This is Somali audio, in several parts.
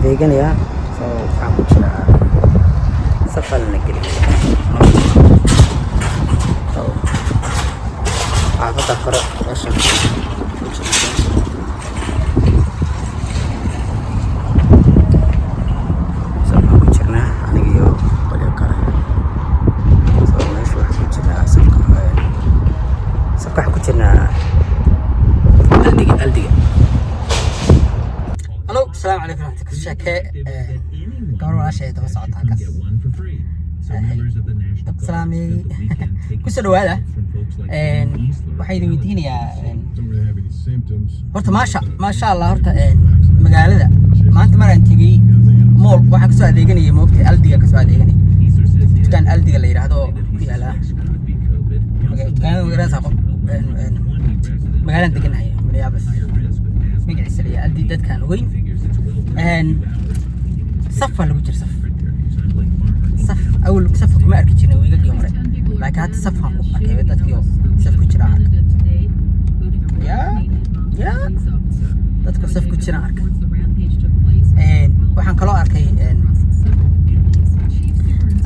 adeeganayaa soo waxaan ku jiraa safar la geliyo soo xaafadda kore meesha السلام عليكم ورحمة الله شاكي قبل عشاء توسع تاكس سلامي كسر هذا waxay weydiinaya horta ma sha Allah horta magaalada maanta maraan tagay mool waxa ka soo adeeganaya moogtay aldiga ka soo adeeganay dukaan aldiga la yiraahdo ku yaala magaalada deganahay Minneapolis magaciisa la aldi dadkan weyn صف ولا وجر صف أول صف ما أركي جنا ويجي يومره لكن هذا صف هم أكيد بدأت فيه صف كتير عارك يا تذكر صف كتير عارك وحن كلا عاركي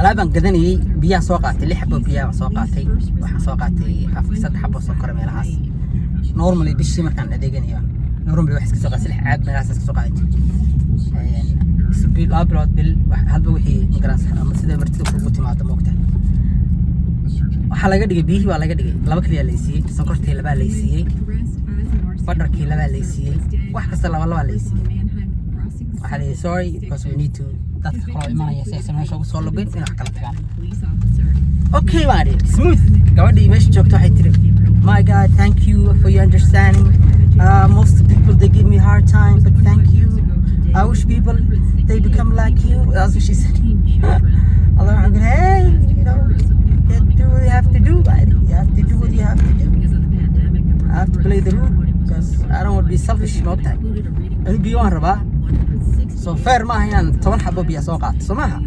الآن قدني بيا سواقاتي اللي حبوا بيا سواقاتي وحن سواقاتي حفظت حبوا سكر من العاص نورمالي بيشي مكان أديجني نورمالي واحد كسوق سلاح عاد من الأساس سواقاتي سبيل أبرد هل بوحي مقراص أما سيدا مرتدو كوبوتي مع دموقته وحلاقة دقي بيه وحلاقة دقي لبكلي ليسي سنكرتي لبا ليسي بدركي لبا ليسي وحكسر لبا ليسي وحالي sorry because we need to dadka kalo imanaya si aysan meesha ugu soo lugin in wax kala tagaan okay maari smooth gabadhii meesha joogto waxay tiri my god thank you for your understanding most people they give me a hard time but thank you I wish people they become like you. That's what she said. Allah, I'm going, hey, you know, do what you have to do, buddy. You have to do what you have to do. I have to play the rule because I don't want to be selfish about that. I'll be on Rabah. So fair mahan, toban habo biya soqat. So maha.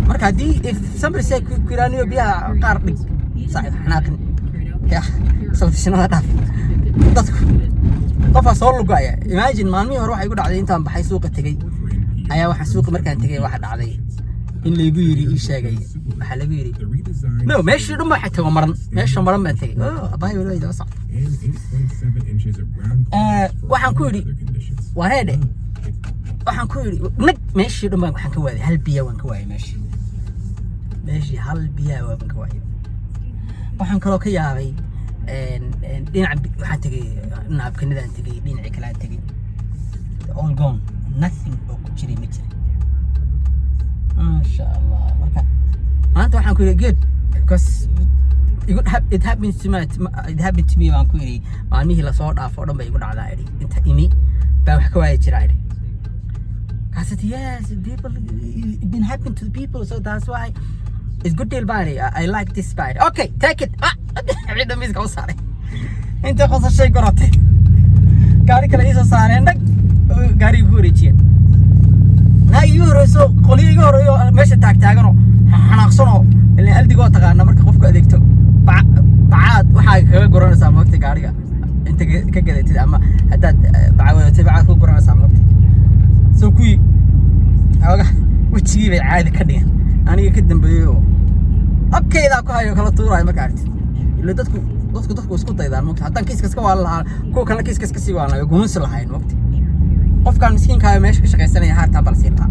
Marka di if somebody say Qur'ani biya qardig. Sax xanaaqin. Ya, selfish nada. Dadku qof soo lugaya imagine maalmii hore waxa igu dhacday intaan baxay suuqa tagay ayaa waxa suuqa markaan tagay waxa dhacday in la igu yiri ii sheegay waxa lagu yiri no meeshii dhuma waxa tago maran meesha maran ma tagay abay walaal ida wasaq waxaan ku yiri wareede waxaan ku yiri nag meeshii dhuma waxaan ka waaday hal biya waan ka waayay meeshii hal biya waan ka waayay waxaan kaloo ka yaabay dhinac waxaan tagay naabkanadaan tagay dhinaci kale aan tagay all gone nothing oo ku jiray ma jirin masha Allah marka maanta waxaan ku yiri good because it happened to me waan ku yiri maalmihii la soo dhaafo oo dhan bay igu dhacdaa iri inta imi baa wax ka waayay jiray I said yes people it been happen to the people so that's why it's good deal body I like this body okay take it عيدا ميزك أو صاري أنت خص الشيء قرأتي قاري كلا إيسا صاري عندك قاري بوري تين لا يورو سو قولي يورو ماشي تاجنو حناقصنو اللي قلدي قوة تغانا مركب قفكو أديكتو بعاد وحاجة قرأنا سام وقت قارية أنت كجدا تدي أما هداد بعد قرأنا سام وقت سو كوي أوجا وتشيب عادي كدين أنا كده بيو أوكي ذاك هاي كلا طورة ما قارت اللي dadku isku daydaan waqti haddaan kiiskas ka waa lahaa kuwa kale kiiskas ka sii waanayo guunsi lahayn waqti qofkan miskiinka ah meesha ka shaqeysanaya harta balsiin ah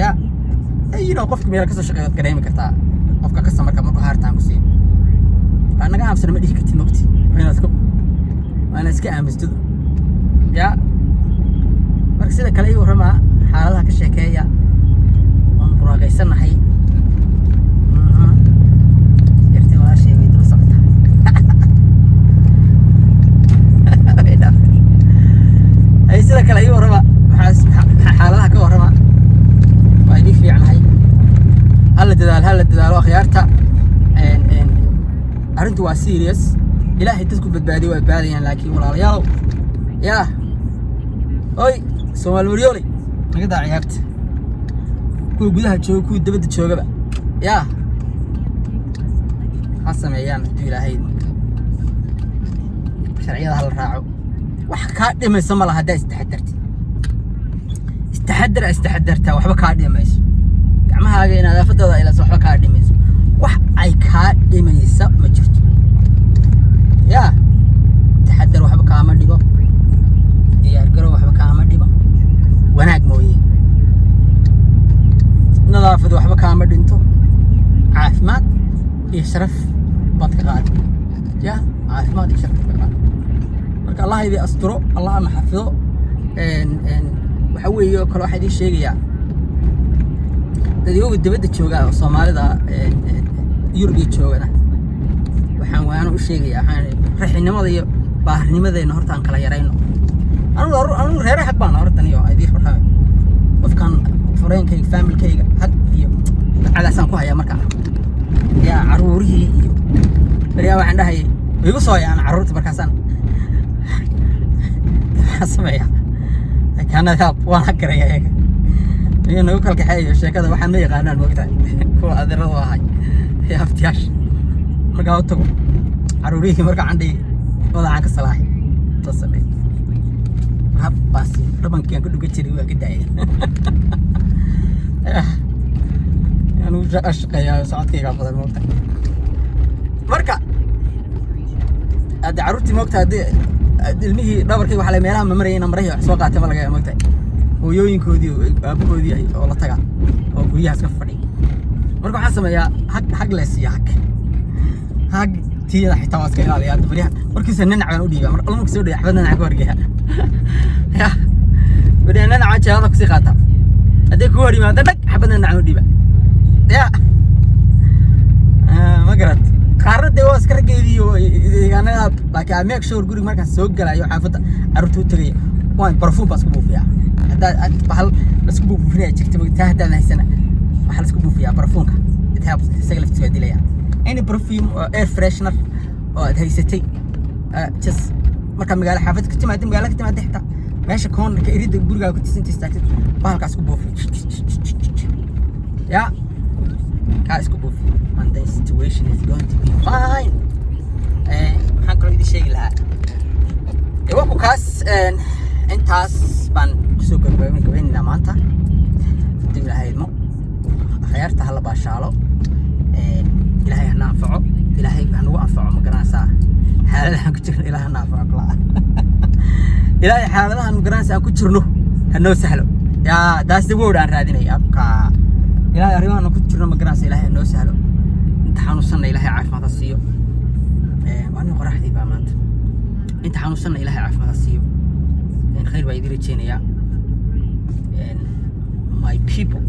ya ayino qofka meel ka soo shaqeeyo gareemi kartaa qofka ka samarka markuu hartaan ku sii anaga aamsan ma dhihi kartin waqti waana iska aamisto ya marka sida kale iyo warama xaaladaha ka sheekeeya waan buraaqaysanahay sida kale iyo warama xaaladaha ka warama waa idin fiicnahay hal dadaalo khiyaarta arintu waa serious ilaahay dadku badbaadiyo waa baadayaan laakiin walaalayaal yaa oy Soomaali wariyoli naga daa ciyaarta kuwa gudaha jooga kuwa dibadda joogaba yaa hasameeyaan ilaahay sharciyada hal raaco wax ka dhimayso ma laha hadaa istaxadarti taxadar istaxadarta waxba ka dhimayso gacmahaaga in nadaafadooda ila waxba ka dhimayso wax ay ka dhimaysa ma jirto ya taxadar waxba ka ma dhibo diyaar garow waxba ka ma dhibo wanaag mooyee nadaafad waxba ka ma dhinto caafimaad iyo sharaf bad ka qaad ya caafimaad iyo sharaf ka qaad marka Allah idin asturo Allah ma xafido waxa weeyo kale waxa idin sheegaya dadii dibadda jooga oo Soomaalida Yurub joogana waxaan u sheegayaa raxinimada iyo baahrnimadeena horta aan kala yareyno anu reer xaq baan horta iyo idin farxaa qofkan فرينكي فاميلي كيغا هاد iyo على سان ku haya marka ya caruurihii iyo bariya waxaan dhahay igu soo yaan caruurta markaasan asmaya kana hab waan karaya ayaga iyo nagu kala kaxeeyo sheekada waxaan ma yaqaanaan moogtahay kuwa adeerada ahay ya aftiyaash marka uu tago caruurihii marka candhi wadaan ka salaaxay taasay habbaasi dhabankiyan ku dhuga jiray waa ka daayay أنا وجه أشقى يا سعد كي قابض الموقع مركا هذا عروتي موقع هذا المهي دبر كي وحلا ميلها ممرين أمريه سواقع تملا جاي موقع ويوين كودي أبو كودي والله تجا أو كودي هسكف فري مركا حسب يا حق لسي حق تي راح يتواصل كي على يد فريها مركا سنن على ودي بقى الله مكسور يحفظنا نعك ورجها يا بدينا نعج هذا كسي خاطر هذيك هو اللي ما عندك حبنا نعود ديبا يا ما قرأت قارد دواس كرجيديو أنا لكن أميك شور قولي ما كان سوق لا يحافظ عرفتو تري وين برفوم بس كبوا فيها هذا بحال بس كبوا فيها تكتب تهدى هاي السنة بحال بس كبوا فيها برفومك تهاب سجل في تبدي ليها يعني برفيوم اير فريشنر هاي ستي تس ما كان مقال حافظ كنت ما تم قالك كنت ما تحت ماشي كون كيريد برجع كنت سنتي استاكت بحال كاسكو بوفي يا كاسكو بوفي and the situation is going to be fine maxaan kaloo idin sheegi lahaa iwaku kaas intaas baan kusoo gabagabaynaynaa maanta hadii ilaahay idmo akhyaarta hala baashaalo ilaahay hana anfaco ilaahay hanagu anfaco ma garanaysaa xaaladahan ku jirno ilaahay hana anfaco kala ilaahay xaaladahan ma garanaysaa aan ku jirno hanoo sahlo yaa that's the word aan raadinaya abka ilaahay arrimahan ku jirno ma garanaysaa ilaahay hanoo sahlo inta xanuunsanna ilaahay caafimaad siiyo waana qoraxdii baa maanta inta xanuunsanna ilaahay caafimaad siiyo khayr baa idin rajeynayaa my people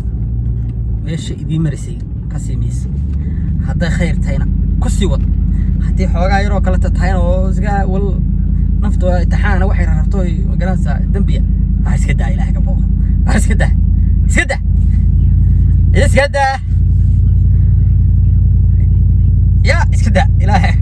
meesha idin marisay ka siimiis hadday khayr tahayna ku sii wad haddii xoogaa yaroo kale tahayna oo isga wal naftu taxaana waxay rabto ma garanaysaa dambiya ha iska daa ilaahay ka booqo ha iska daa iska daa يا اسكت إلهي